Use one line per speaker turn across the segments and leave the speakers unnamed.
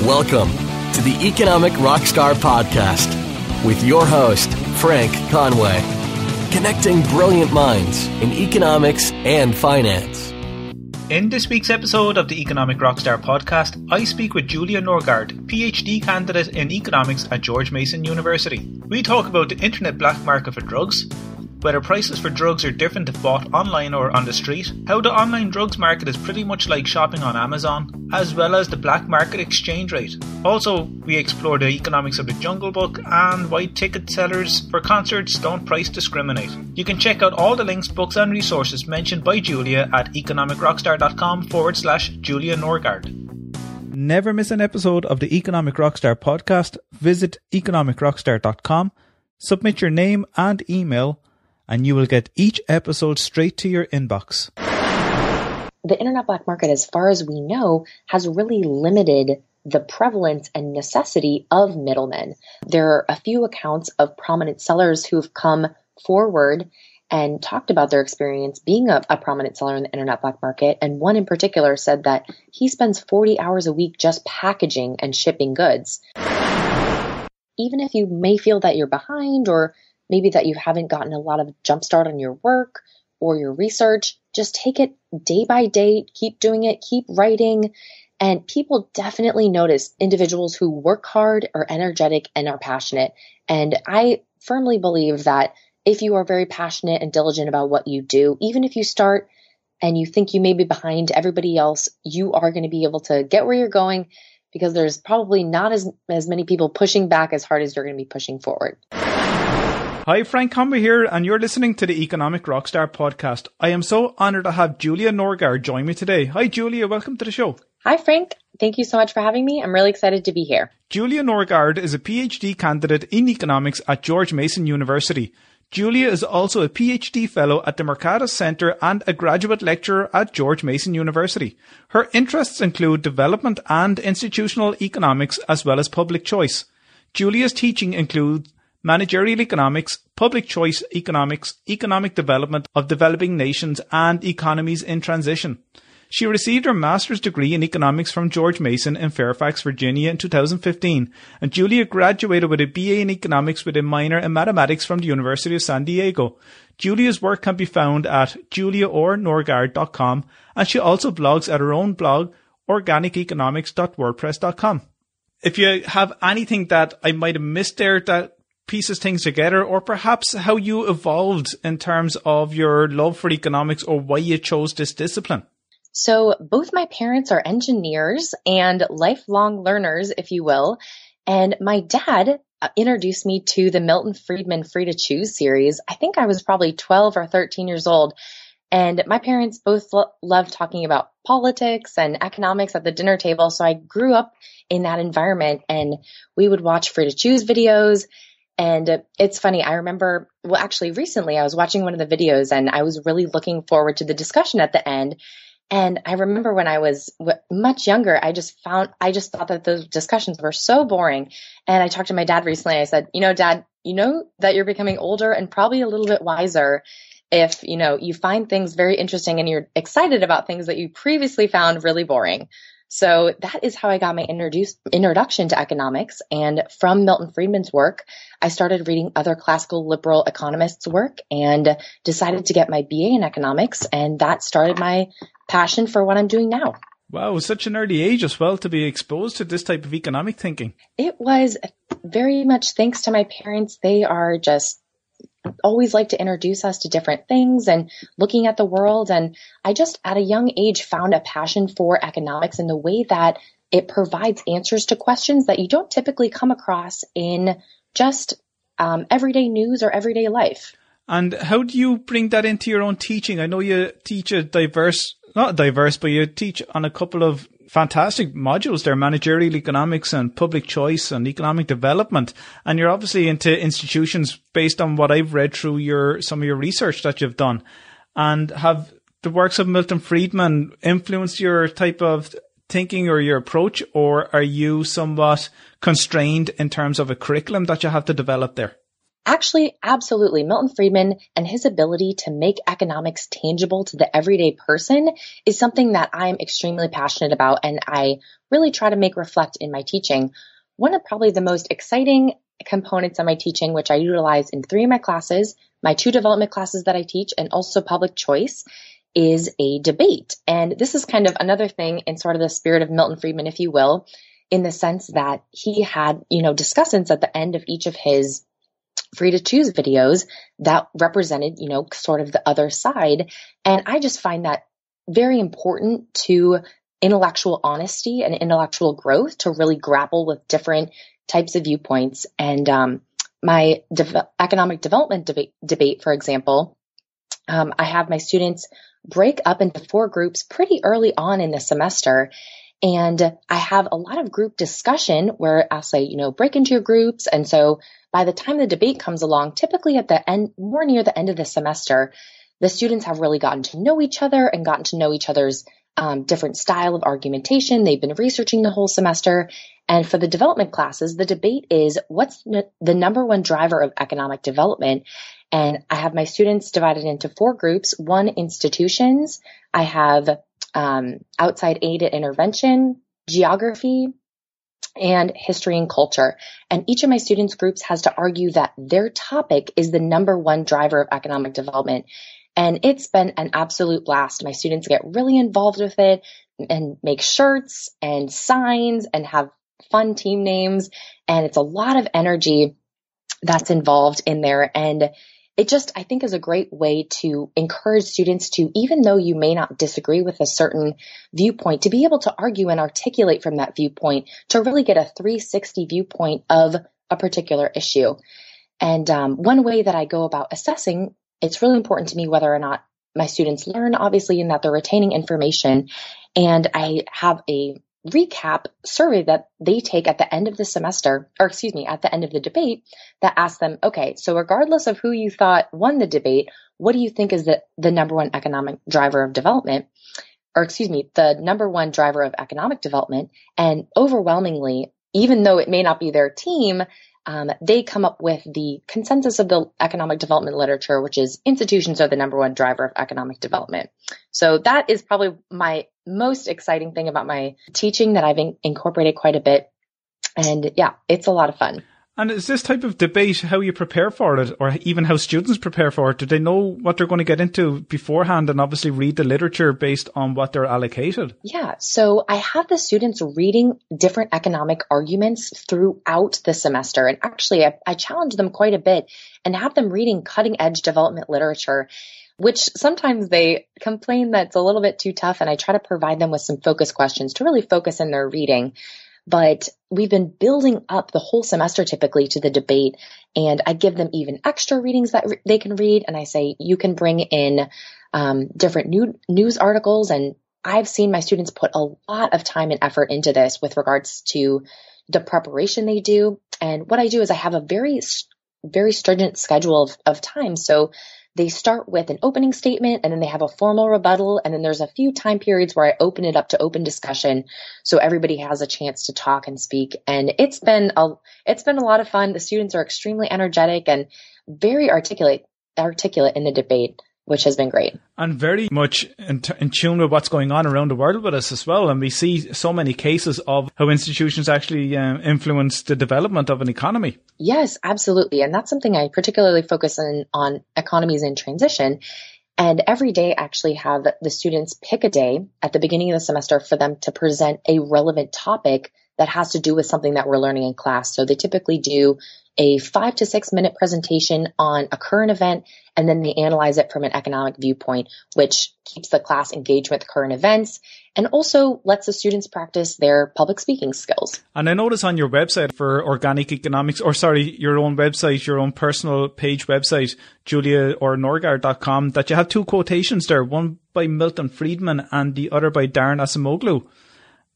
Welcome to the Economic Rockstar Podcast with your host, Frank Conway, connecting brilliant minds in economics and finance.
In this week's episode of the Economic Rockstar Podcast, I speak with Julia Norgaard, Ph.D. candidate in economics at George Mason University. We talk about the internet black market for drugs, whether prices for drugs are different if bought online or on the street, how the online drugs market is pretty much like shopping on Amazon, as well as the black market exchange rate. Also, we explore the economics of the Jungle Book and why ticket sellers for concerts don't price discriminate. You can check out all the links, books and resources mentioned by Julia at economicrockstar.com/Julia Norgaard.
Never miss an episode of the Economic Rockstar Podcast. Visit economicrockstar.com, submit your name and email, and you will get each episode straight to your inbox.
The internet black market, as far as we know, has really limited the prevalence and necessity of middlemen. There are a few accounts of prominent sellers who've come forward and talked about their experience being a prominent seller in the internet black market. And one in particular said that he spends 40 hours a week just packaging and shipping goods. Even if you may feel that you're behind, or maybe that you haven't gotten a lot of jumpstart on your work or your research, just take it day by day, keep doing it, keep writing. And people definitely notice individuals who work hard, are energetic, and are passionate. And I firmly believe that if you are very passionate and diligent about what you do, even if you start and you think you may be behind everybody else, you are going to be able to get where you're going, because there's probably not as many people pushing back as hard as you're going to be pushing forward.
Hi, Frank Conway here, and you're listening to the Economic Rockstar Podcast. I am so honoured to have Julia Norgaard join me today. Hi, Julia. Welcome to the show.
Hi, Frank. Thank you so much for having me. I'm really excited to be here.
Julia Norgaard is a PhD candidate in economics at George Mason University. Julia is also a PhD fellow at the Mercatus Centre and a graduate lecturer at George Mason University. Her interests include development and institutional economics, as well as public choice. Julia's teaching includes Managerial economics, public choice economics, economic development of developing nations, and economies in transition. She received her master's degree in economics from George Mason in Fairfax, Virginia in 2015, and Julia graduated with a BA in economics with a minor in mathematics from the University of San Diego. Julia's work can be found at juliaornorgaard.com, and she also blogs at her own blog, organiceconomics.wordpress.com. If you have anything that I might have missed there that pieces things together, or perhaps how you evolved in terms of your love for economics or why you chose this discipline.
So both my parents are engineers and lifelong learners, if you will. And my dad introduced me to the Milton Friedman Free to Choose series. I think I was probably 12 or 13 years old. And my parents both loved talking about politics and economics at the dinner table. So I grew up in that environment, and we would watch Free to Choose videos. And it's funny, I remember, actually recently I was watching one of the videos and I was really looking forward to the discussion at the end. And I remember when I was much younger, I just thought that those discussions were so boring. And I talked to my dad recently. I said, Dad, you know that you're becoming older and probably a little bit wiser if, you find things very interesting and you're excited about things that you previously found really boring. So that is how I got my introduction to economics. And from Milton Friedman's work, I started reading other classical liberal economists' work and decided to get my BA in economics. And that started my passion for what I'm doing now.
Wow, such an early age as well to be exposed to this type of economic thinking.
It was very much thanks to my parents. They are just always like to introduce us to different things and looking at the world. And I just at a young age found a passion for economics in the way that it provides answers to questions that you don't typically come across in just everyday news or everyday life.
And how do you bring that into your own teaching? I know you teach but you teach on a couple of fantastic modules there, managerial economics and public choice and economic development. And you're obviously into institutions based on what I've read through some of your research that you've done. And have the works of Milton Friedman influenced your type of thinking or your approach, or are you somewhat constrained in terms of a curriculum that you have to develop there?
Actually, absolutely. Milton Friedman and his ability to make economics tangible to the everyday person is something that I'm extremely passionate about, and I really try to make reflect in my teaching. One of probably the most exciting components of my teaching, which I utilize in 3 of my classes, my 2 development classes that I teach, and also public choice, is a debate. And this is kind of another thing in sort of the spirit of Milton Friedman, if you will, in the sense that he had, discussants at the end of each of his free to choose videos that represented, sort of the other side. And I just find that very important to intellectual honesty and intellectual growth, to really grapple with different types of viewpoints. And my economic development debate, for example, I have my students break up into 4 groups pretty early on in the semester. And I have a lot of group discussion where I'll say, break into your groups. And so by the time the debate comes along, typically at the end, more near the end of the semester, the students have really gotten to know each other and gotten to know each other's different style of argumentation. They've been researching the whole semester. And for the development classes, the debate is what's the number one driver of economic development. And I have my students divided into 4 groups. 1, institutions. I have outside aid and intervention, geography, and history and culture. And each of my students' groups has to argue that their topic is the number one driver of economic development. And it's been an absolute blast. My students get really involved with it and make shirts and signs and have fun team names. And it's a lot of energy that's involved in there. And it just, I think, is a great way to encourage students to, even though you may not disagree with a certain viewpoint, to be able to argue and articulate from that viewpoint to really get a 360 viewpoint of a particular issue. And one way that I go about assessing, it's really important to me whether or not my students learn, obviously, and that they're retaining information. And I have a recap survey that they take at the end of the semester, or excuse me, at the end of the debate, that asks them, okay, so regardless of who you thought won the debate, what do you think is the number one economic driver of development? Or excuse me, the number one driver of economic development? And overwhelmingly, even though it may not be their team, they come up with the consensus of the economic development literature, which is institutions are the number one driver of economic development. So that is probably my most exciting thing about my teaching that I've incorporated quite a bit. And yeah, it's a lot of fun.
And is this type of debate how you prepare for it, or even how students prepare for it? Do they know what they're going to get into beforehand and obviously read the literature based on what they're allocated? Yeah,
so I have the students reading different economic arguments throughout the semester. And actually, I challenge them quite a bit and have them reading cutting edge development literature, which sometimes they complain that it's a little bit too tough. And I try to provide them with some focus questions to really focus in their reading. But we've been building up the whole semester typically to the debate, and I give them even extra readings that they can read. And I say, you can bring in different news articles. And I've seen my students put a lot of time and effort into this with regards to the preparation they do. And what I do is I have a very, very stringent schedule of time. So they start with an opening statement, and then they have a formal rebuttal. And then there's a few time periods where I open it up to open discussion, so everybody has a chance to talk and speak. And it's been a lot of fun. The students are extremely energetic and very articulate in the debate, which has been great.
And very much in tune with what's going on around the world with us as well. And we see so many cases of how institutions actually influence the development of an economy.
Yes, absolutely. And that's something I particularly focus on economies in transition. And every day I actually have the students pick a day at the beginning of the semester for them to present a relevant topic that has to do with something that we're learning in class. So they typically do a 5 to 6 minute presentation on a current event, and then they analyze it from an economic viewpoint, which keeps the class engaged with current events and also lets the students practice their public speaking skills.
And I notice on your website for organic economics, your own website, your own personal page website, Julia or Norgaard.com, that you have 2 quotations there, one by Milton Friedman and the other by Darren Acemoglu.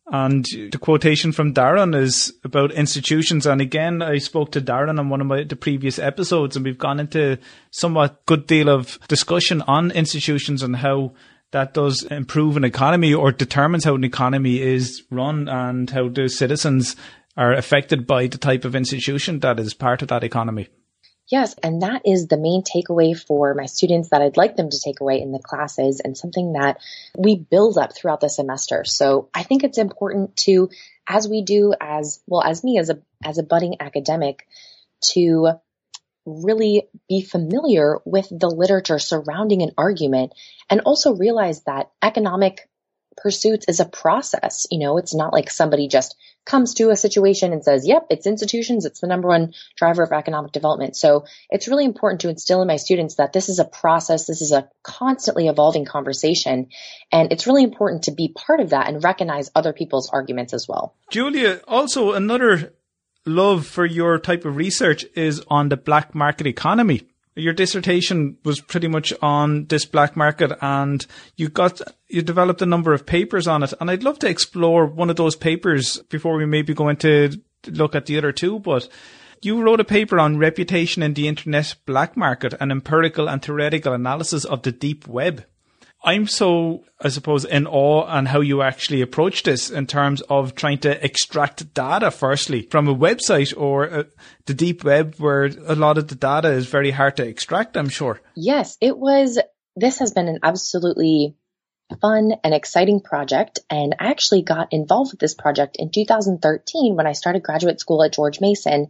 And the quotation from Darren is about institutions. And again, I spoke to Darren on one of the previous episodes, and we've gone into somewhat good deal of discussion on institutions and how that does improve an economy or determines how an economy is run and how the citizens are affected by the type of institution that is part of that economy.
Yes, and that is the main takeaway for my students that I'd like them to take away in the classes, and something that we build up throughout the semester. So I think it's important to, as we do as me as a budding academic, to really be familiar with the literature surrounding an argument, and also realize that economic pursuits is a process. It's not like somebody just comes to a situation and says, yep, it's institutions, it's the number one driver of economic development. So it's really important to instill in my students that this is a process, this is a constantly evolving conversation, and it's really important to be part of that and recognize other people's arguments as well.
Julia, also another love for your type of research is on the black market economy. Your dissertation was pretty much on this black market, and you developed a number of papers on it. And I'd love to explore one of those papers before we maybe go into look at the other two. But you wrote a paper on reputation in the internet black market, an empirical and theoretical analysis of the deep web. I'm so, I suppose, in awe on how you actually approach this in terms of trying to extract data, firstly, from a website or the deep web, where a lot of the data is very hard to extract, I'm sure.
Yes, this has been an absolutely fun and exciting project. And I actually got involved with this project in 2013 when I started graduate school at George Mason.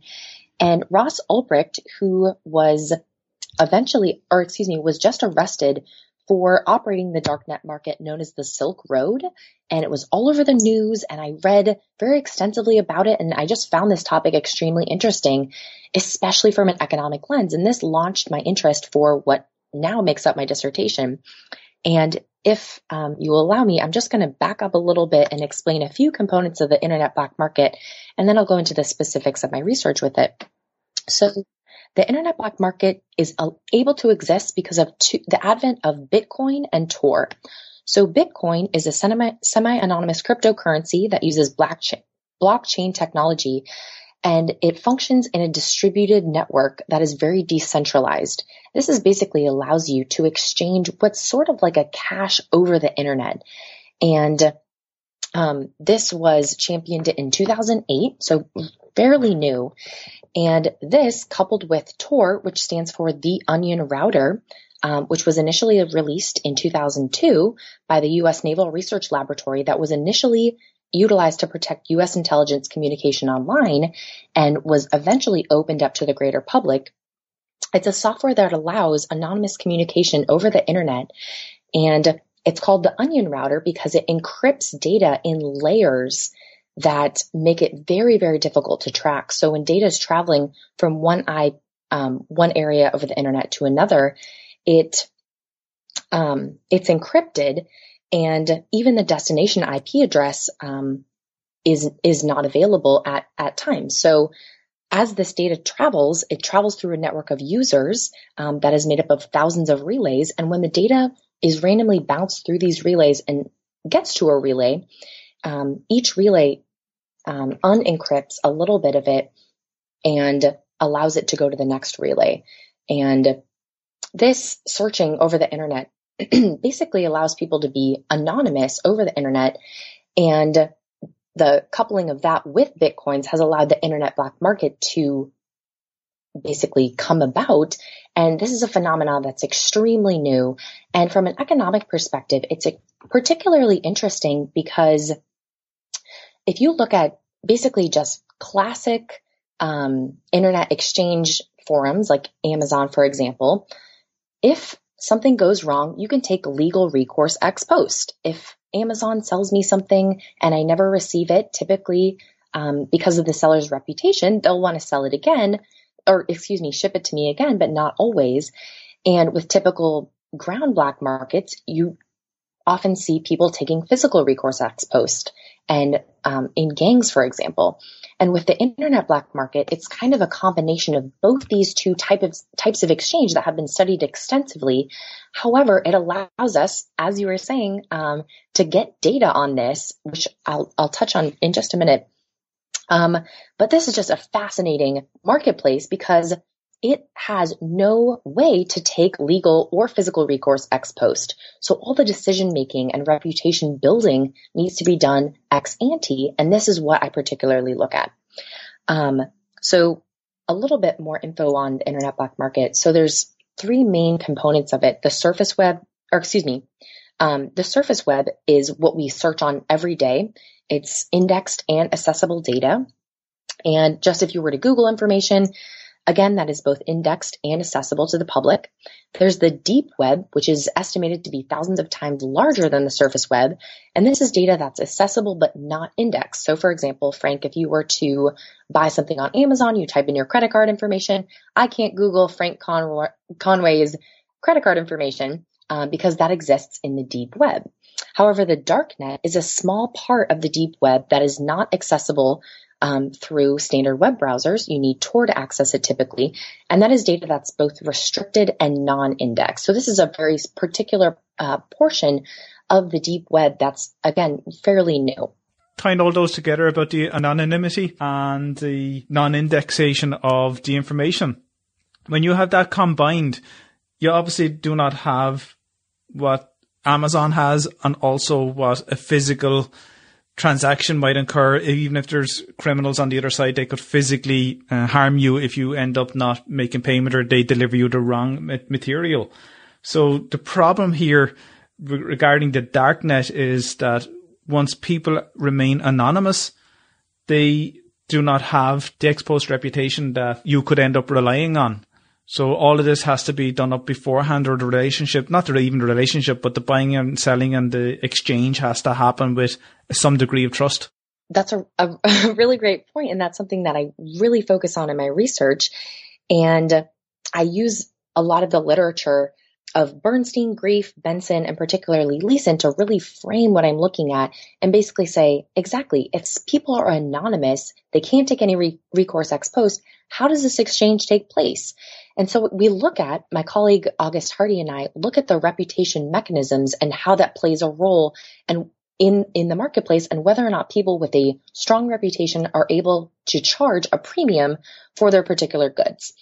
And Ross Ulbricht, who was just arrested for operating the darknet market known as the Silk Road. And it was all over the news, and I read very extensively about it. And I just found this topic extremely interesting, especially from an economic lens. And this launched my interest for what now makes up my dissertation. And if you will allow me, I'm just going to back up a little bit and explain a few components of the internet black market, and then I'll go into the specifics of my research with it. So the internet black market is able to exist because of the advent of Bitcoin and Tor. So Bitcoin is a semi-anonymous cryptocurrency that uses blockchain technology, and it functions in a distributed network that is very decentralized. This basically allows you to exchange what's sort of like a cash over the internet. And this was championed in 2008, so fairly new. And this, coupled with Tor, which stands for the Onion Router, which was initially released in 2002 by the U.S. Naval Research Laboratory, that was initially utilized to protect U.S. intelligence communication online and was eventually opened up to the greater public. It's a software that allows anonymous communication over the internet, and it's called the Onion Router because it encrypts data in layers that make it very, very difficult to track. So when data is traveling from one area over the internet to another, it's encrypted, and even the destination IP address is not available at times. So as this data travels, it travels through a network of users that is made up of thousands of relays. And when the data is randomly bounced through these relays and gets to a relay, each relay unencrypts a little bit of it and allows it to go to the next relay. And this searching over the internet basically allows people to be anonymous over the internet. And the coupling of that with Bitcoins has allowed the internet black market to basically come about. And this is a phenomenon that's extremely new. And from an economic perspective, it's particularly interesting because if you look at basically just classic internet exchange forums like Amazon, for example, if something goes wrong, you can take legal recourse ex post. If Amazon sells me something and I never receive it, typically because of the seller's reputation, they'll want to sell it again, ship it to me again, but not always. And with typical ground black markets, you often see people taking physical recourse ex post and in gangs, for example. And with the internet black market, it's kind of a combination of both these two types of exchange that have been studied extensively. However, it allows us, as you were saying, to get data on this, which I'll touch on in just a minute. But this is just a fascinating marketplace because it has no way to take legal or physical recourse ex post. So all the decision making and reputation building needs to be done ex ante. And this is what I particularly look at. So a little bit more info on the internet black market. So there's three main components of it. The surface web is what we search on every day. It's indexed and accessible data. And just if you were to Google information, again, that is both indexed and accessible to the public. There's the deep web, which is estimated to be thousands of times larger than the surface web. And this is data that's accessible but not indexed. So for example, Frank, if you were to buy something on Amazon, you type in your credit card information. I can't Google Frank Conway's credit card information because that exists in the deep web. However, the darknet is a small part of the deep web that is not accessible through standard web browsers. You need Tor to access it typically. And that is data that's both restricted and non-indexed. So this is a very particular portion of the deep web that's, again, fairly new.
Tying all those together about the anonymity and the non-indexation of the information. When you have that combined, you obviously do not have what Amazon has and also what a physical transaction might occur. Even if there's criminals on the other side, they could physically harm you if you end up not making payment or they deliver you the wrong material. So the problem here regarding the darknet is that once people remain anonymous, they do not have the exposed reputation that you could end up relying on. So all of this has to be done up beforehand, or the relationship, not even the relationship, but the buying and selling and the exchange has to happen with some degree of trust.
That's a really great point, and that's something that I really focus on in my research. And I use a lot of the literature of Bernstein, Grief, Benson, and particularly Leeson to really frame what I'm looking at and basically say, exactly, if people are anonymous, they can't take any recourse ex post, how does this exchange take place? And so we look at, my colleague August Hardy and I look at the reputation mechanisms and how that plays a role and in the marketplace, and whether or not people with a strong reputation are able to charge a premium for their particular goods.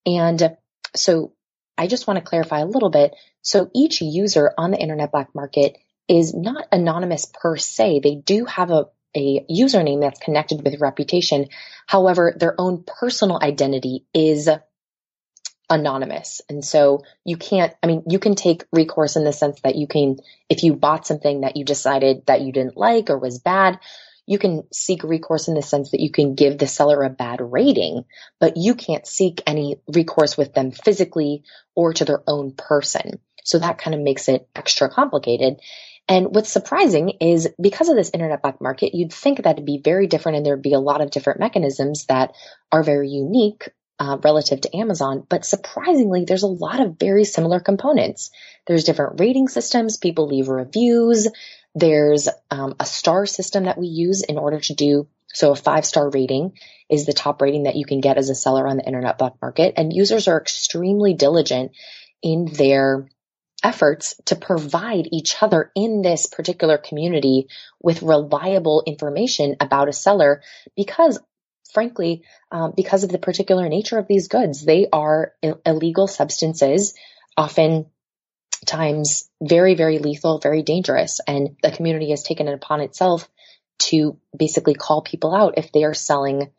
And so I just want to clarify a little bit. So each user on the internet black market is not anonymous per se. They do have a username that's connected with reputation. However, their own personal identity is anonymous. And so you can take recourse in the sense that you can, if you bought something that you decided that you didn't like or was bad, you can seek recourse in the sense that you can give the seller a bad rating, but you can't seek any recourse with them physically or to their own person. So that kind of makes it extra complicated. And what's surprising is because of this internet black market, you'd think that it'd be very different and there'd be a lot of different mechanisms that are very unique relative to Amazon. But surprisingly, there's a lot of very similar components. There's different rating systems. People leave reviews. There's a star system that we use in order to do, so a 5-star rating is the top rating that you can get as a seller on the internet black market. And users are extremely diligent in their efforts to provide each other in this particular community with reliable information about a seller because, frankly, because of the particular nature of these goods. They are illegal substances, often times very, very lethal, very dangerous. And the community has taken it upon itself to basically call people out if they are selling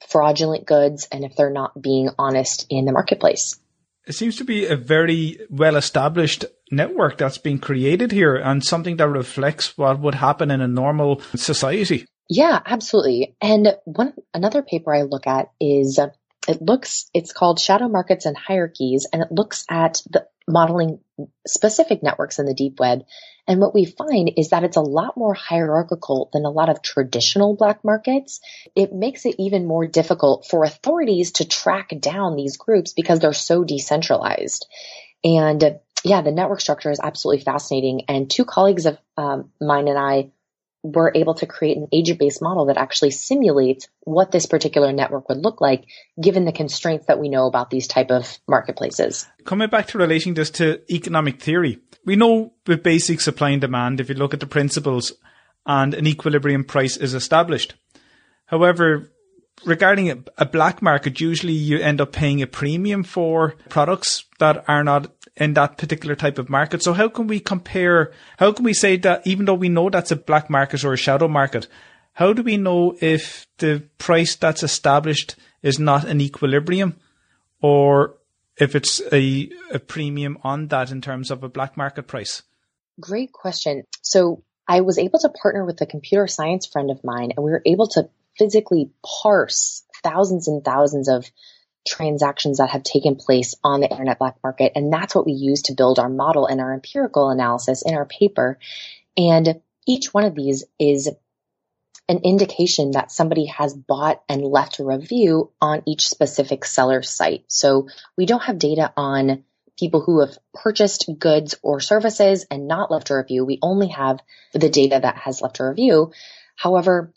fraudulent goods and if they're not being honest in the marketplace.
It seems to be a very well-established network that's been created here and something that reflects what would happen in a normal society.
Yeah, absolutely. And another paper I look at is it's called Shadow Markets and Hierarchies, and it looks at the modeling specific networks in the deep web. And what we find is that it's a lot more hierarchical than a lot of traditional black markets. It makes it even more difficult for authorities to track down these groups because they're so decentralized. And yeah, the network structure is absolutely fascinating. And two colleagues of mine and I were able to create an agent-based model that actually simulates what this particular network would look like, given the constraints that we know about these type of marketplaces.
Coming back to relating this to economic theory, we know with basic supply and demand, if you look at the principles and an equilibrium price is established. However, regarding a black market, usually you end up paying a premium for products that are not in that particular type of market. So how can we compare, how can we say that even though we know that's a black market or a shadow market, how do we know if the price that's established is not an equilibrium, or if it's a premium on that in terms of a black market price?
Great question. So I was able to partner with a computer science friend of mine, and we were able to physically parse thousands and thousands of transactions that have taken place on the internet black market. And that's what we use to build our model and our empirical analysis in our paper. And each one of these is an indication that somebody has bought and left a review on each specific seller's site. So we don't have data on people who have purchased goods or services and not left a review. We only have the data that has left a review. However,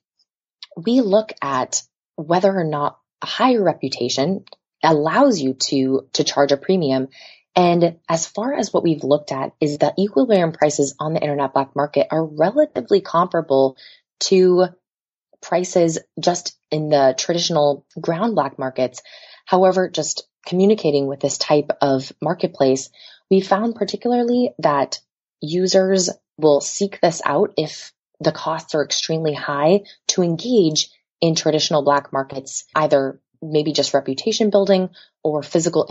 we look at whether or not a higher reputation allows you to charge a premium. And as far as what we've looked at is the equilibrium prices on the internet black market are relatively comparable to prices just in the traditional ground black markets. However, just communicating with this type of marketplace, we found particularly that users will seek this out if the costs are extremely high to engage in traditional black markets, either maybe just reputation building or physical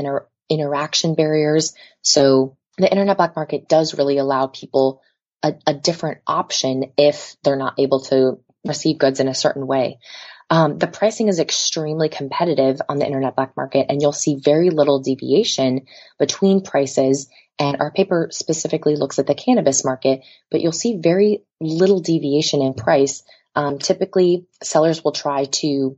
interaction barriers. So the internet black market does really allow people a different option if they're not able to receive goods in a certain way. The pricing is extremely competitive on the internet black market, and you'll see very little deviation between prices. And our paper specifically looks at the cannabis market, but you'll see very little deviation in price. Typically, sellers will try to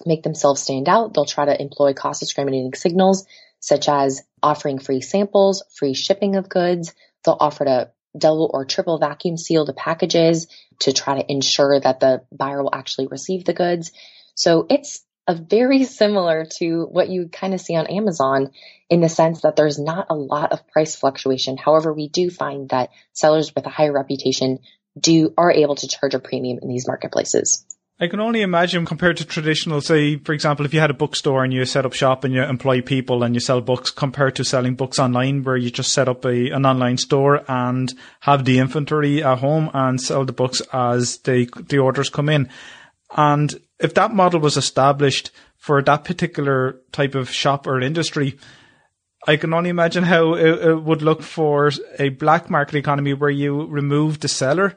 make themselves stand out. They'll try to employ cost discriminating signals, such as offering free samples, free shipping of goods. They'll offer to double or triple vacuum seal the packages to try to ensure that the buyer will actually receive the goods. So it's a very similar to what you kind of see on Amazon in the sense that there's not a lot of price fluctuation. However, we do find that sellers with a higher reputation are able to charge a premium in these marketplaces.
I can only imagine compared to traditional, say, for example, if you had a bookstore and you set up shop and you employ people and you sell books, compared to selling books online where you just set up an online store and have the inventory at home and sell the books as the orders come in. And if that model was established for that particular type of shop or industry, I can only imagine how it would look for a black market economy where you remove the seller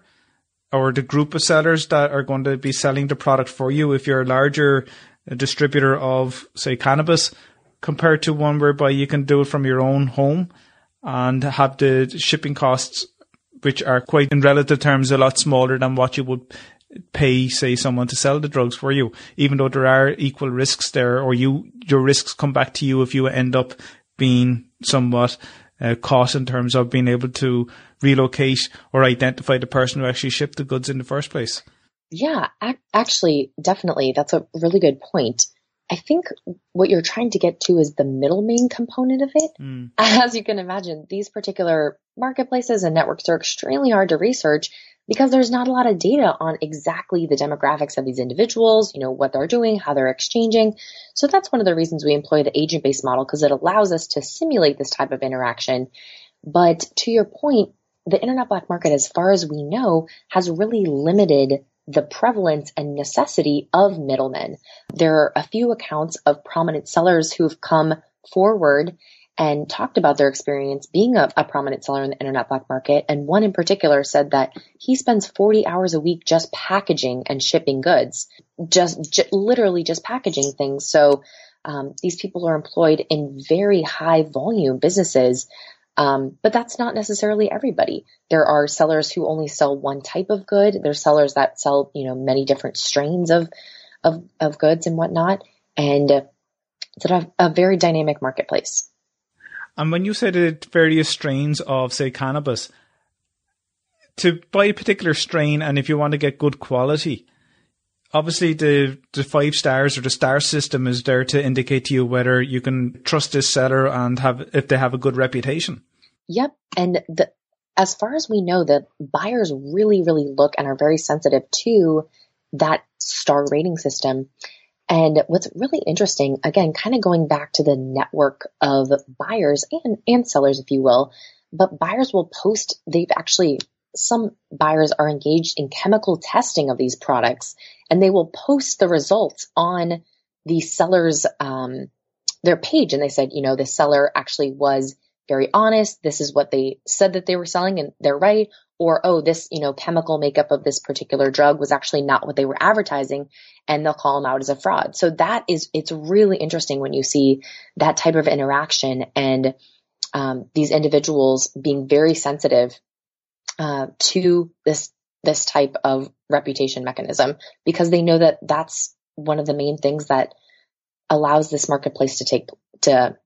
or the group of sellers that are going to be selling the product for you if you're a larger distributor of, say, cannabis, compared to one whereby you can do it from your own home and have the shipping costs, which are quite, in relative terms, a lot smaller than what you would pay, say, someone to sell the drugs for you, even though there are equal risks there, or your risks come back to you if you end up being somewhat caught in terms of being able to relocate or identify the person who actually shipped the goods in the first place.
Yeah, actually, definitely. That's a really good point. I think what you're trying to get to is the middleman component of it. As you can imagine, these particular marketplaces and networks are extremely hard to research because there's not a lot of data on exactly the demographics of these individuals, what they're doing, how they're exchanging. So that's one of the reasons we employ the agent-based model, because it allows us to simulate this type of interaction. But to your point, the internet black market, as far as we know, has really limited the prevalence and necessity of middlemen. There are a few accounts of prominent sellers who have come forward and talked about their experience being a prominent seller in the internet black market. And one in particular said that he spends 40 hours a week just packaging and shipping goods, just literally just packaging things. So these people are employed in very high volume businesses. But that's not necessarily everybody. There are sellers who only sell one type of good. There's sellers that sell, many different strains of goods and whatnot. And it's a very dynamic marketplace.
And when you say the various strains of, say, cannabis, to buy a particular strain, and if you want to get good quality, obviously the 5 stars or the star system is there to indicate to you whether you can trust this seller and if they have a good reputation. Yep.
And as far as we know, the buyers really, really look and are very sensitive to that star rating system. And what's really interesting, again, kind of going back to the network of buyers and sellers, if you will, but buyers will post, some buyers are engaged in chemical testing of these products, and they will post the results on the seller's, their page, and they said, the seller actually was very honest. This is what they said that they were selling, and they're right. Or, oh, this, chemical makeup of this particular drug was actually not what they were advertising, and they'll call them out as a fraud. So it's really interesting when you see that type of interaction and these individuals being very sensitive to this type of reputation mechanism, because they know that that's one of the main things that allows this marketplace to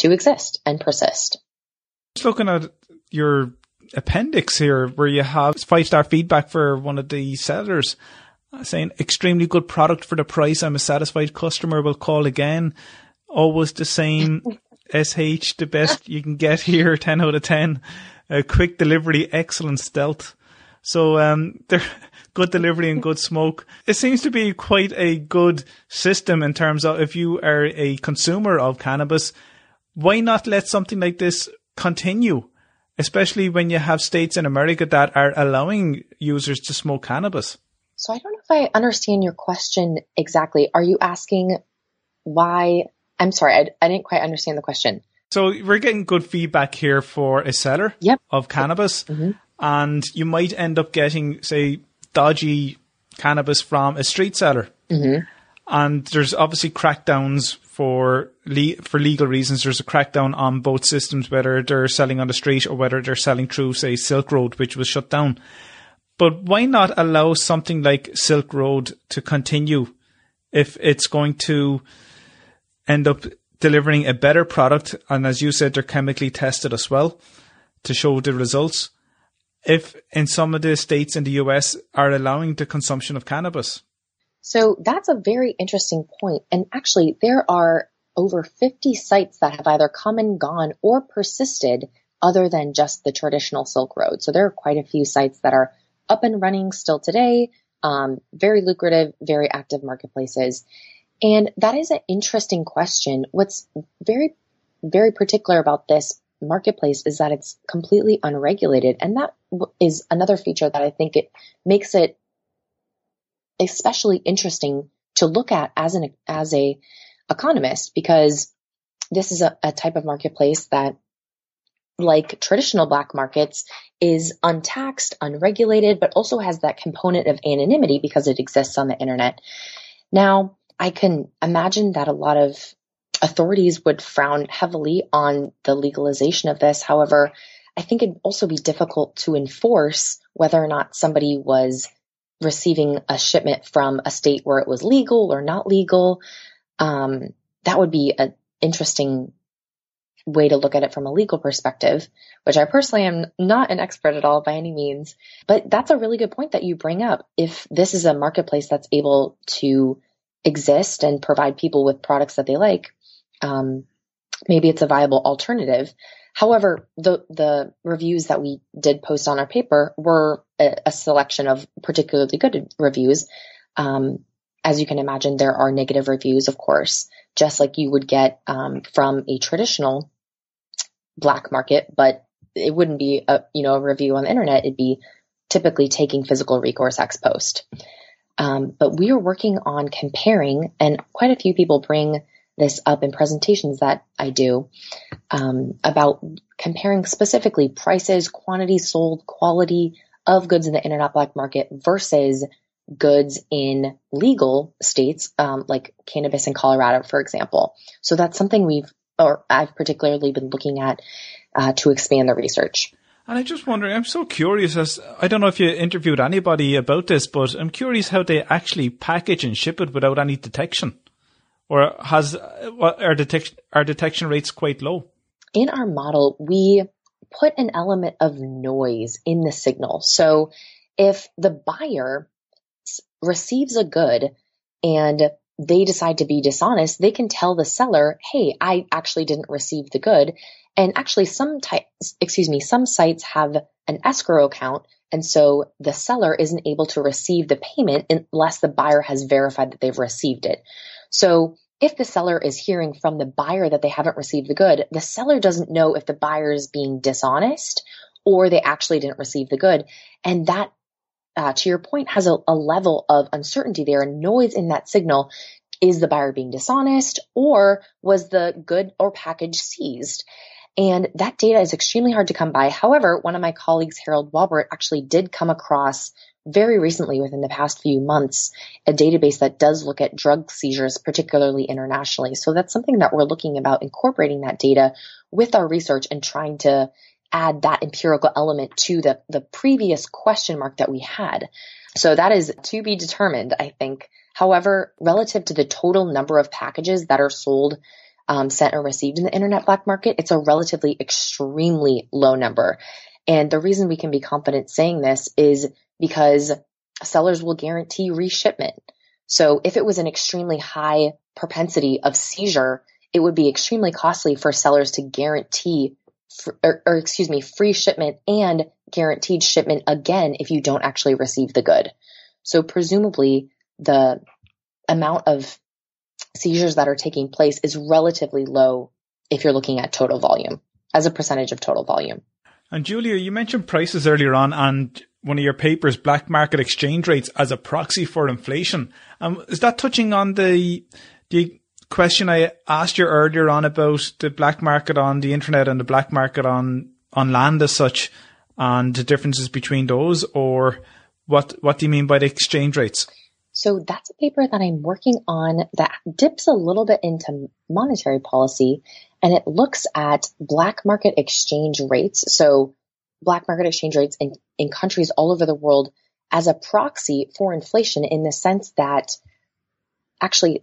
exist and persist.
Just looking at your appendix here, where you have 5-star feedback for one of the sellers saying, extremely good product for the price. I'm a satisfied customer, will call again. Always the same. SH, the best you can get here, 10 out of 10. Quick delivery, excellent stealth. So they're good delivery and good smoke. It seems to be quite a good system in terms of, if you are a consumer of cannabis, why not let something like this continue, especially when you have states in America that are allowing users to smoke cannabis?
So I don't know if I understand your question exactly. Are you asking why? I'm sorry, I didn't quite understand the question.
So we're getting good feedback here for a seller of cannabis, and you might end up getting, say, dodgy cannabis from a street seller. And there's obviously crackdowns for legal reasons. There's a crackdown on both systems, whether they're selling on the street or whether they're selling through, say, Silk Road, which was shut down. But why not allow something like Silk Road to continue if it's going to end up delivering a better product? And as you said, they're chemically tested as well to show the results. If in some of the states in the US are allowing the consumption of cannabis.
So that's a very interesting point. And actually, there are over 50 sites that have either come and gone or persisted other than just the traditional Silk Road. So there are quite a few sites that are up and running still today, very lucrative, very active marketplaces. And that is an interesting question. What's very, very particular about this marketplace is that it's completely unregulated. And that is another feature that I think it makes it especially interesting to look at as a economist, because this is a type of marketplace that, like traditional black markets, is untaxed, unregulated, but also has that component of anonymity because it exists on the internet. Now, I can imagine that a lot of authorities would frown heavily on the legalization of this. However, I think it'd also be difficult to enforce whether or not somebody was receiving a shipment from a state where it was legal or not legal. That would be an interesting way to look at it from a legal perspective, which I personally am not an expert at all by any means. But that's a really good point that you bring up. If this is a marketplace that's able to exist and provide people with products that they like, maybe it's a viable alternative. However, the reviews that we did post on our paper were a selection of particularly good reviews. As you can imagine, there are negative reviews, of course, just like you would get from a traditional black market, but it wouldn't be a review on the internet. It'd be typically taking physical recourse ex post. But we are working on comparing, and quite a few people bring this up in presentations that I do, about comparing specifically prices, quantities sold, quality of goods in the internet black market versus goods in legal states, like cannabis in Colorado, for example. So that's something I've particularly been looking at to expand the research.
And I'm just wondering, I'm so curious, I don't know if you interviewed anybody about this, but I'm curious how they actually package and ship it without any detection. Or are detection rates quite low?
In our model, we put an element of noise in the signal. So if the buyer receives a good and they decide to be dishonest, they can tell the seller, hey, I actually didn't receive the good. And actually some sites have an escrow account. And so the seller isn't able to receive the payment unless the buyer has verified that they've received it. So if the seller is hearing from the buyer that they haven't received the good, the seller doesn't know if the buyer is being dishonest or they actually didn't receive the good. And that, to your point, has a level of uncertainty there and noise in that signal Is the buyer being dishonest, or was the good or package seized? And that data is extremely hard to come by. However, one of my colleagues, Harold Walbert, actually did come across very recently, within the past few months, a database that does look at drug seizures, particularly internationally. So that's something that we're looking about, incorporating that data with our research and trying to add that empirical element to the previous question mark that we had. So that is to be determined, I think. However, relative to the total number of packages that are sold, sent or received in the internet black market, it's a relatively extremely low number. And the reason we can be confident saying this is because sellers will guarantee reshipment. So if it was an extremely high propensity of seizure, it would be extremely costly for sellers to guarantee free shipment and guaranteed shipment again if you don't actually receive the good. So presumably the amount of seizures that are taking place is relatively low if you're looking at total volume as a percentage of total volume.
And Julia, you mentioned prices earlier on, and one of your papers, black market exchange rates as a proxy for inflation. Is that touching on the question I asked you earlier on about the black market on the internet and the black market on land as such, and the differences between those? Or what do you mean by the exchange rates?
So that's a paper that I'm working on that dips a little bit into monetary policy, and it looks at black market exchange rates. So black market exchange rates in countries all over the world as a proxy for inflation, in the sense that actually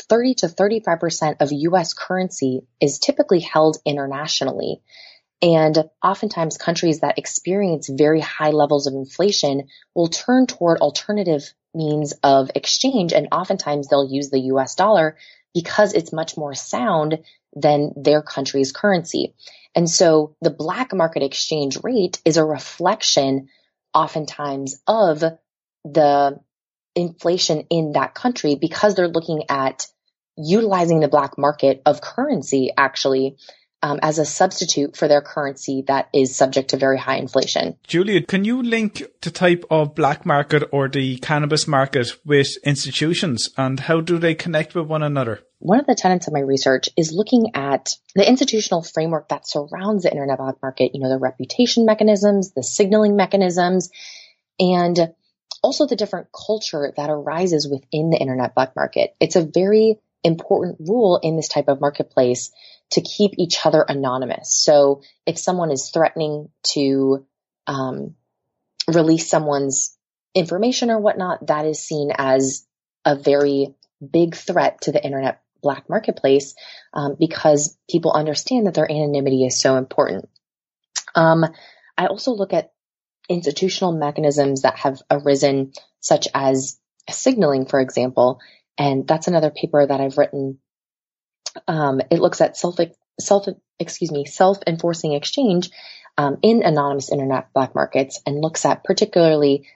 30 to 35% of US currency is typically held internationally. And oftentimes countries that experience very high levels of inflation will turn toward alternative means of exchange. And oftentimes they'll use the US dollar because it's much more sound than their country's currency. And so the black market exchange rate is a reflection oftentimes of the inflation in that country, because they're looking at utilizing the black market of currency actually as a substitute for their currency that is subject to very high inflation.
Julia, can you link the type of black market or the cannabis market with institutions, and how do they connect with one another?
One of the tenets of my research is looking at the institutional framework that surrounds the internet black market, the reputation mechanisms, the signaling mechanisms, and also the different culture that arises within the internet black market. It's a very important rule in this type of marketplace to keep each other anonymous. So if someone is threatening to release someone's information or whatnot, that is seen as a very big threat to the internet black marketplace, because people understand that their anonymity is so important. I also look at institutional mechanisms that have arisen, such as signaling, for example, and that's another paper that I've written. It looks at self-enforcing exchange in anonymous internet black markets, and looks at particularly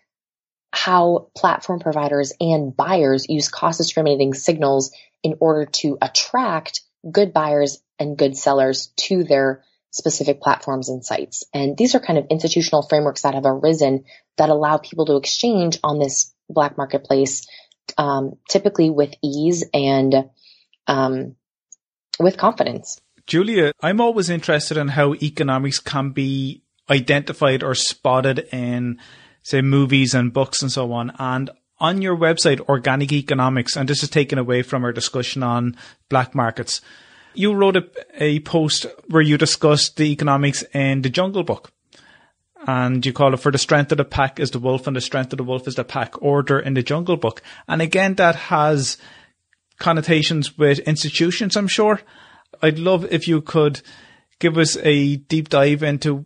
how platform providers and buyers use cost discriminating signals in order to attract good buyers and good sellers to their specific platforms and sites. And these are kind of institutional frameworks that have arisen that allow people to exchange on this black marketplace, typically with ease and with confidence.
Julia, I'm always interested in how economics can be identified or spotted in, say, movies and books and so on. And on your website, Organic Economics, and this is taken away from our discussion on black markets, you wrote a post where you discussed the economics in the Jungle Book. And you call it, for the strength of the pack is the wolf and the strength of the wolf is the pack, order in the Jungle Book. And again, that has connotations with institutions, I'm sure. I'd love if you could give us a deep dive into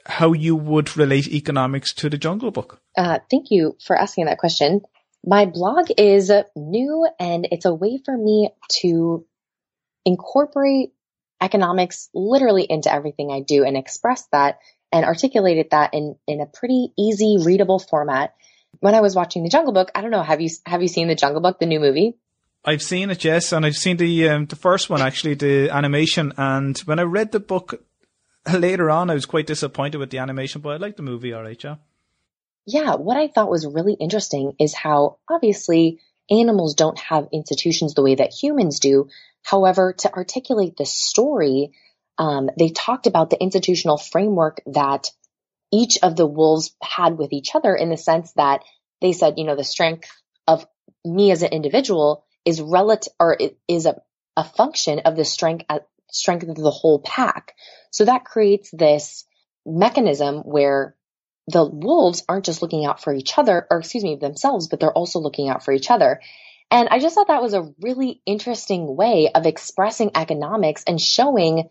how you would relate economics to the Jungle Book.
Thank you for asking that question. My blog is new, and it's a way for me to incorporate economics literally into everything I do and express that and articulated that in a pretty easy, readable format. When I was watching The Jungle Book, I don't know, have you seen The Jungle Book, the new movie?
I've seen it, yes, and I've seen the first one, actually, the animation. And when I read the book later on, I was quite disappointed with the animation, but I liked the movie, all right, yeah.
Yeah, what I thought was really interesting is how obviously animals don't have institutions the way that humans do. However, to articulate the story, they talked about the institutional framework that each of the wolves had with each other, in the sense that they said, the strength of me as an individual is relative, or it is a function of the strength of the whole pack. So that creates this mechanism where the wolves aren't just looking out for each other, or themselves, but they're also looking out for each other. And I just thought that was a really interesting way of expressing economics and showing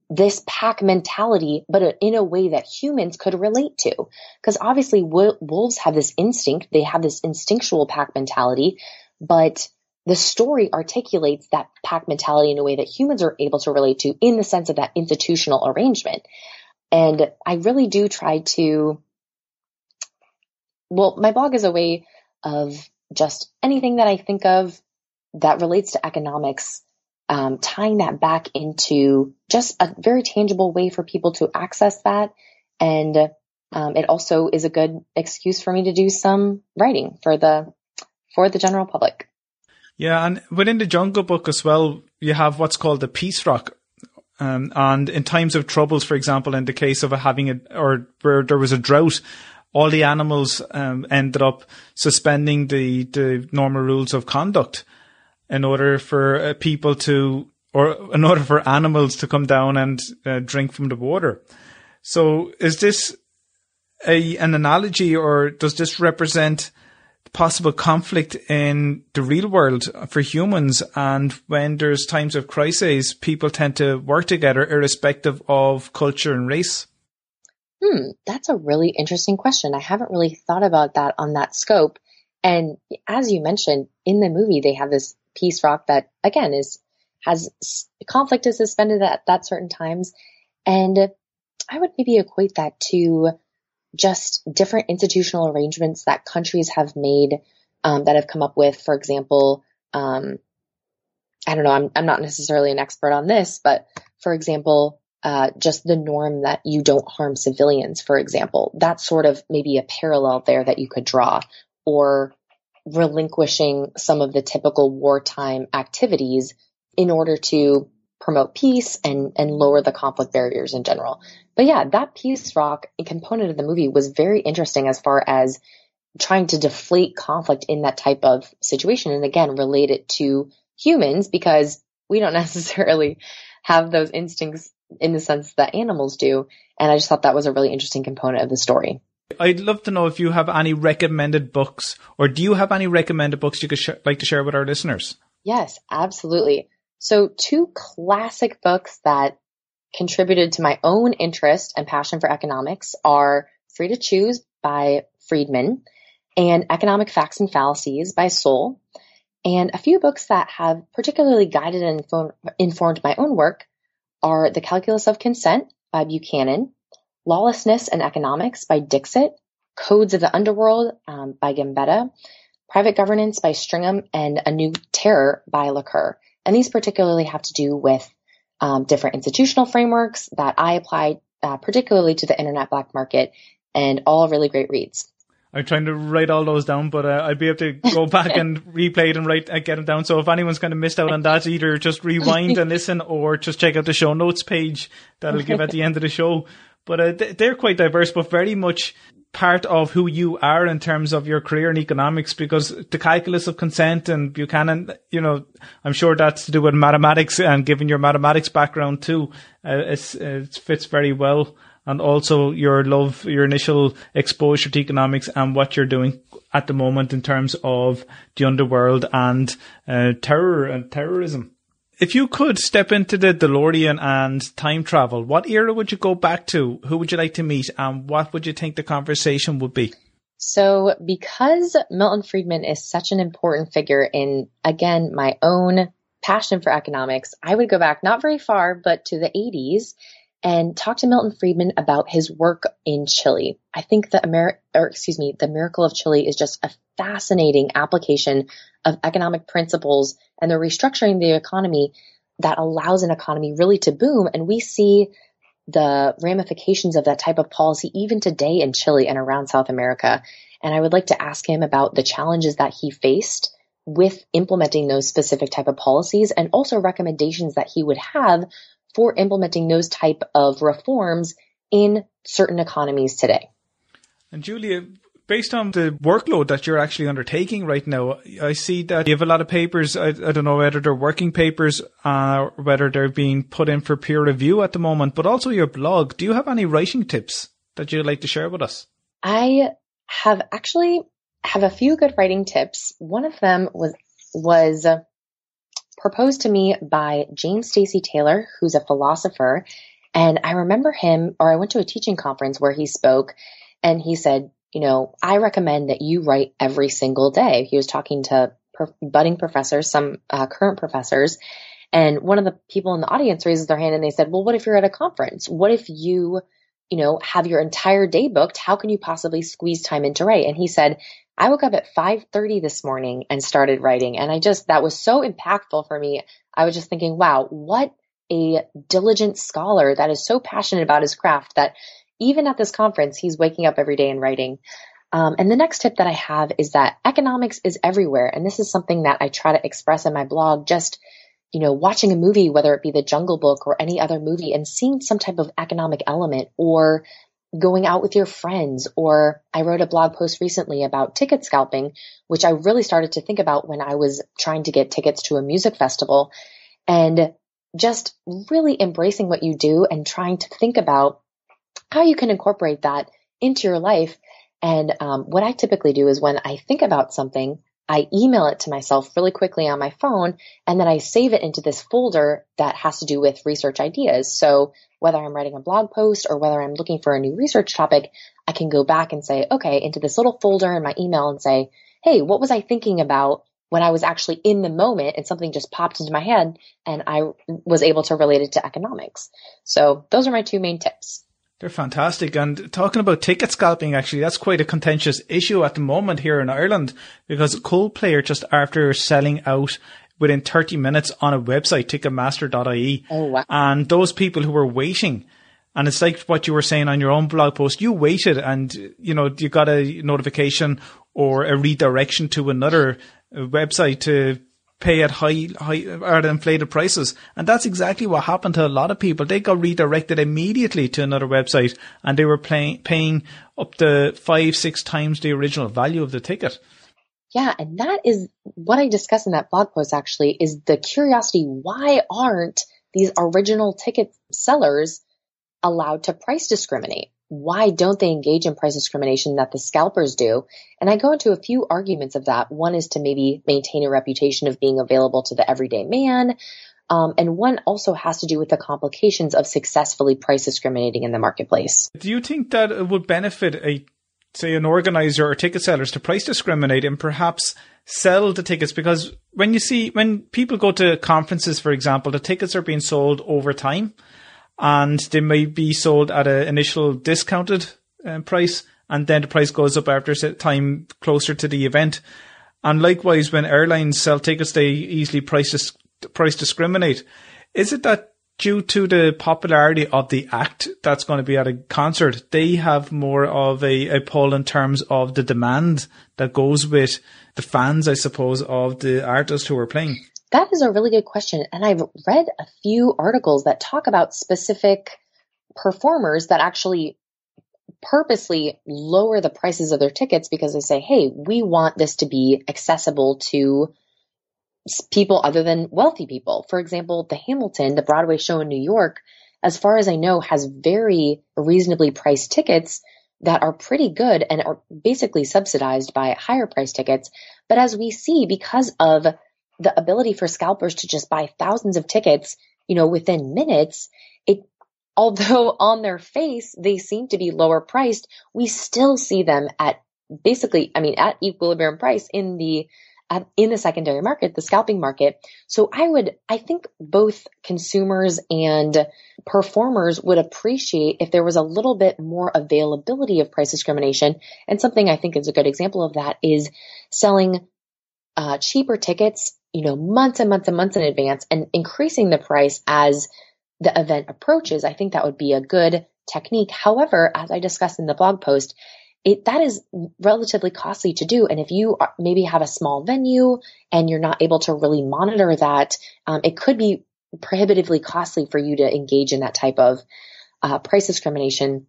this pack mentality, but in a way that humans could relate to. Because obviously wolves have this instinct, they have this instinctual pack mentality, but the story articulates that pack mentality in a way that humans are able to relate to, in the sense of that institutional arrangement. And I really do try to, my blog is a way of just anything that I think of that relates to economics, tying that back into just a very tangible way for people to access that. And it also is a good excuse for me to do some writing for the general public.
Yeah, and within the Jungle Book as well, you have what's called the peace rock. And in times of troubles, for example, in the case of where there was a drought, all the animals ended up suspending the normal rules of conduct in order for in order for animals to come down and drink from the water. So is this an analogy, or does this represent possible conflict in the real world for humans? And when there's times of crises, people tend to work together irrespective of culture and race?
That's a really interesting question. I haven't really thought about that on that scope. And as you mentioned, in the movie, they have this peace rock that, again, has conflict is suspended at certain times. And I would maybe equate that to just different institutional arrangements that countries have made, that have come up with. For example, I don't know, I'm not necessarily an expert on this, but for example, just the norm that you don't harm civilians, for example, that's sort of maybe a parallel there that you could draw, or relinquishing some of the typical wartime activities in order to promote peace and lower the conflict barriers in general. But yeah, that peace rock component of the movie was very interesting as far as trying to deflate conflict in that type of situation. And again, relate it to humans, because we don't necessarily have those instincts in the sense that animals do. And I just thought that was a really interesting component of the story.
I'd love to know if you have any recommended books, or do you have any recommended books you could like to share with our listeners?
Yes, absolutely. So 2 classic books that contributed to my own interest and passion for economics are Free to Choose by Friedman and Economic Facts and Fallacies by Soule. And a few books that have particularly guided and informed my own work are The Calculus of Consent by Buchanan, Lawlessness and Economics by Dixit, Codes of the Underworld by Gambetta, Private Governance by Stringham, and A New Terror by Lacour. And these particularly have to do with different institutional frameworks that I applied particularly to the internet black market, and all really great reads.
I'm trying to write all those down, but I'll be able to go back and replay it and get them down. So if anyone's kind of missed out on that, either just rewind and listen, or just check out the show notes page that'll give at the end of the show. But they're quite diverse, but very much part of who you are in terms of your career in economics, because the Calculus of Consent and Buchanan, I'm sure that's to do with mathematics, and given your mathematics background too, it fits very well. And also your initial exposure to economics and what you're doing at the moment in terms of the underworld and terror and terrorism. If you could step into the DeLorean and time travel, what era would you go back to? Who would you like to meet? And what would you think the conversation would be?
So because Milton Friedman is such an important figure in, again, my own passion for economics, I would go back not very far, but to the 80s and talk to Milton Friedman about his work in Chile. I think the Miracle of Chile is just a fascinating application of economic principles and the restructuring the economy that allows an economy really to boom. And we see the ramifications of that type of policy even today in Chile and around South America. And I would like to ask him about the challenges that he faced with implementing those specific type of policies, and also recommendations that he would have for implementing those type of reforms in certain economies today.
And Julia, based on the workload that you're actually undertaking right now, I see that you have a lot of papers. I don't know whether they're working papers or whether they're being put in for peer review at the moment, but also your blog. Do you have any writing tips that you'd like to share with us?
I have a few good writing tips. One of them was proposed to me by James Stacy Taylor, who's a philosopher. And I remember I went to a teaching conference where he spoke, and he said, I recommend that you write every single day. He was talking to budding professors, some current professors. And one of the people in the audience raises their hand and they said, well, what if you're at a conference? What if you have your entire day booked? How can you possibly squeeze time in to write? And he said, I woke up at 5:30 this morning and started writing. And that was so impactful for me. I was just thinking, wow, what a diligent scholar that is so passionate about his craft that even at this conference, he's waking up every day and writing. And the next tip that I have is that economics is everywhere. And this is something that I try to express in my blog, just, watching a movie, whether it be The Jungle Book or any other movie, and seeing some type of economic element, or going out with your friends. Or I wrote a blog post recently about ticket scalping, which I really started to think about when I was trying to get tickets to a music festival, and just really embracing what you do and trying to think about how you can incorporate that into your life. And what I typically do is when I think about something, I email it to myself really quickly on my phone, and then I save it into this folder that has to do with research ideas. So whether I'm writing a blog post or whether I'm looking for a new research topic, I can go back and say, okay, into this little folder in my email and say, hey, what was I thinking about when I was actually in the moment and something just popped into my head and I was able to relate it to economics. So those are my two main tips.
They're fantastic. And talking about ticket scalping, actually, that's quite a contentious issue at the moment here in Ireland, because Coldplay are just after selling out within 30 minutes on a website, ticketmaster.ie.
Oh, wow.
And those people who were waiting, and it's like what you were saying on your own blog post, you waited and, you got a notification or a redirection to another website to pay at high or at inflated prices. And that's exactly what happened to a lot of people. They got redirected immediately to another website, and they were paying up to 5-6 times the original value of the ticket.
Yeah, and that is what I discussed in that blog post, actually, is the curiosity. Why aren't these original ticket sellers allowed to price discriminate? Why don't they engage in price discrimination that the scalpers do? And I go into a few arguments of that. One is to maybe maintain a reputation of being available to the everyday man. And one also has to do with the complications of successfully price discriminating in the marketplace.
Do you think that it would benefit an organizer or ticket sellers to price discriminate and perhaps sell the tickets? Because when people go to conferences, for example, the tickets are being sold over time. And they may be sold at an initial discounted price, and then the price goes up after a time closer to the event. And likewise, when airlines sell tickets, they easily price discriminate. Is it that due to the popularity of the act that's going to be at a concert, they have more of a pull in terms of the demand that goes with the fans, I suppose, of the artist who are playing?
That is a really good question. And I've read a few articles that talk about specific performers that actually purposely lower the prices of their tickets because they say, hey, we want this to be accessible to people other than wealthy people. For example, the Hamilton, the Broadway show in New York, as far as I know, has very reasonably priced tickets that are pretty good and are basically subsidized by higher priced tickets. But as we see, because of the ability for scalpers to just buy thousands of tickets, within minutes, although on their face, they seem to be lower priced, we still see them at at equilibrium price in the secondary market, the scalping market. So I think both consumers and performers would appreciate if there was a little bit more availability of price discrimination. And something I think is a good example of that is selling cheaper tickets, months and months and months in advance, and increasing the price as the event approaches. I think that would be a good technique. However, as I discussed in the blog post, that is relatively costly to do. And if you maybe have a small venue and you're not able to really monitor that, it could be prohibitively costly for you to engage in that type of price discrimination.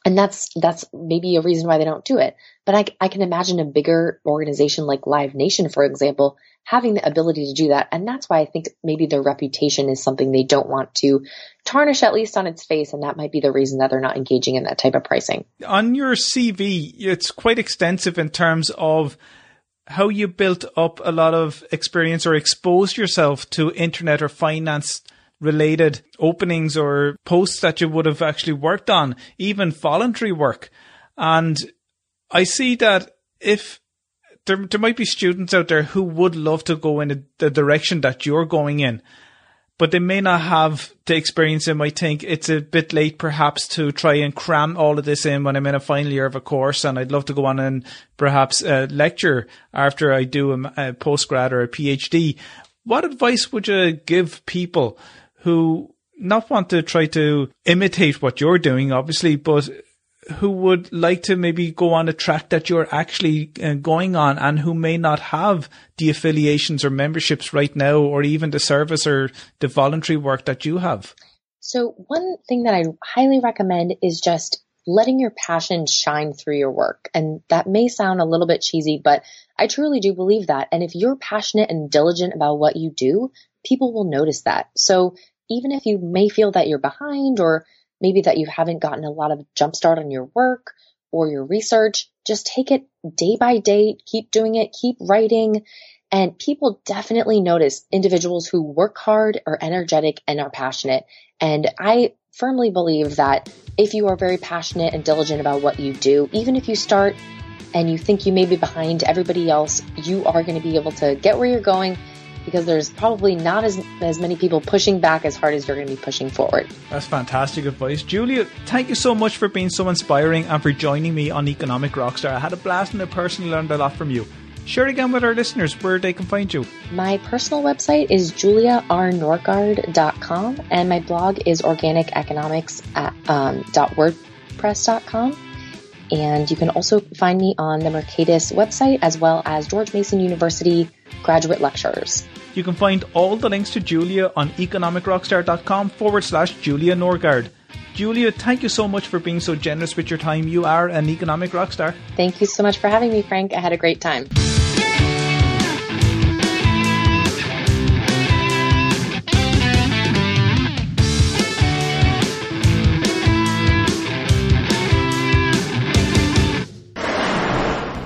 And that's maybe a reason why they don't do it. But I can imagine a bigger organization like Live Nation, for example, having the ability to do that. And that's why I think maybe their reputation is something they don't want to tarnish, at least on its face. And that might be the reason that they're not engaging in that type of pricing.
On your CV, it's quite extensive in terms of how you built up a lot of experience or exposed yourself to internet or finance related openings or posts that you would have actually worked on, even voluntary work. And I see that if there might be students out there who would love to go in the direction that you're going in, but they may not have the experience. They might think it's a bit late perhaps to try and cram all of this in when I'm in a final year of a course, and I'd love to go on and perhaps lecture after I do a postgrad or a PhD. What advice would you give people who not want to try to imitate what you're doing, obviously, but who would like to maybe go on a track that you're actually going on, and who may not have the affiliations or memberships right now, or even the service or the voluntary work that you have?
So one thing that I highly recommend is just letting your passion shine through your work. And that may sound a little bit cheesy, but I truly do believe that. And if you're passionate and diligent about what you do, people will notice that. So even if you may feel that you're behind, or maybe that you haven't gotten a lot of jumpstart on your work or your research, just take it day by day, keep doing it, keep writing. And people definitely notice individuals who work hard, are energetic, and are passionate. And I firmly believe that if you are very passionate and diligent about what you do, even if you start and you think you may be behind everybody else, you are going to be able to get where you're going, because there's probably not as many people pushing back as hard as you're going to be pushing forward.
That's fantastic advice. Julia, thank you so much for being so inspiring and for joining me on Economic Rockstar. I had a blast and I personally learned a lot from you. Share again with our listeners where they can find you.
My personal website is juliarnorgaard.com, and my blog is organiceconomics.wordpress.com. And you can also find me on the Mercatus website, as well as George Mason University graduate lectures.
You can find all the links to Julia on economicrockstar.com/Julia Norgaard. Julia, thank you so much for being so generous with your time. You are an economic rockstar.
Thank you so much for having me, Frank. I had a great time.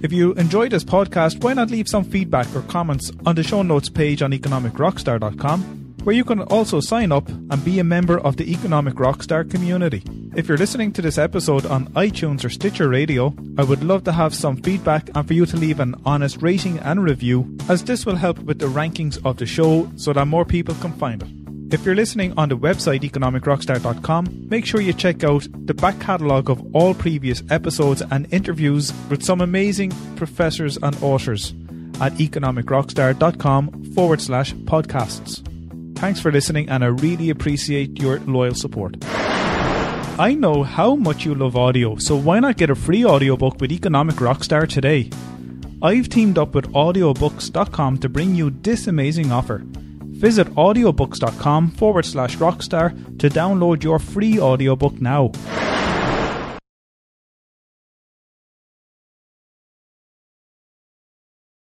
If you enjoyed this podcast, why not leave some feedback or comments on the show notes page on economicrockstar.com, where you can also sign up and be a member of the Economic Rockstar community. If you're listening to this episode on iTunes or Stitcher Radio, I would love to have some feedback and for you to leave an honest rating and review, as this will help with the rankings of the show so that more people can find it. If you're listening on the website economicrockstar.com, make sure you check out the back catalogue of all previous episodes and interviews with some amazing professors and authors at economicrockstar.com/podcasts. Thanks for listening, and I really appreciate your loyal support. I know how much you love audio, so why not get a free audiobook with Economic Rockstar today? I've teamed up with audiobooks.com to bring you this amazing offer. Visit audiobooks.com/rockstar to download your free audiobook now.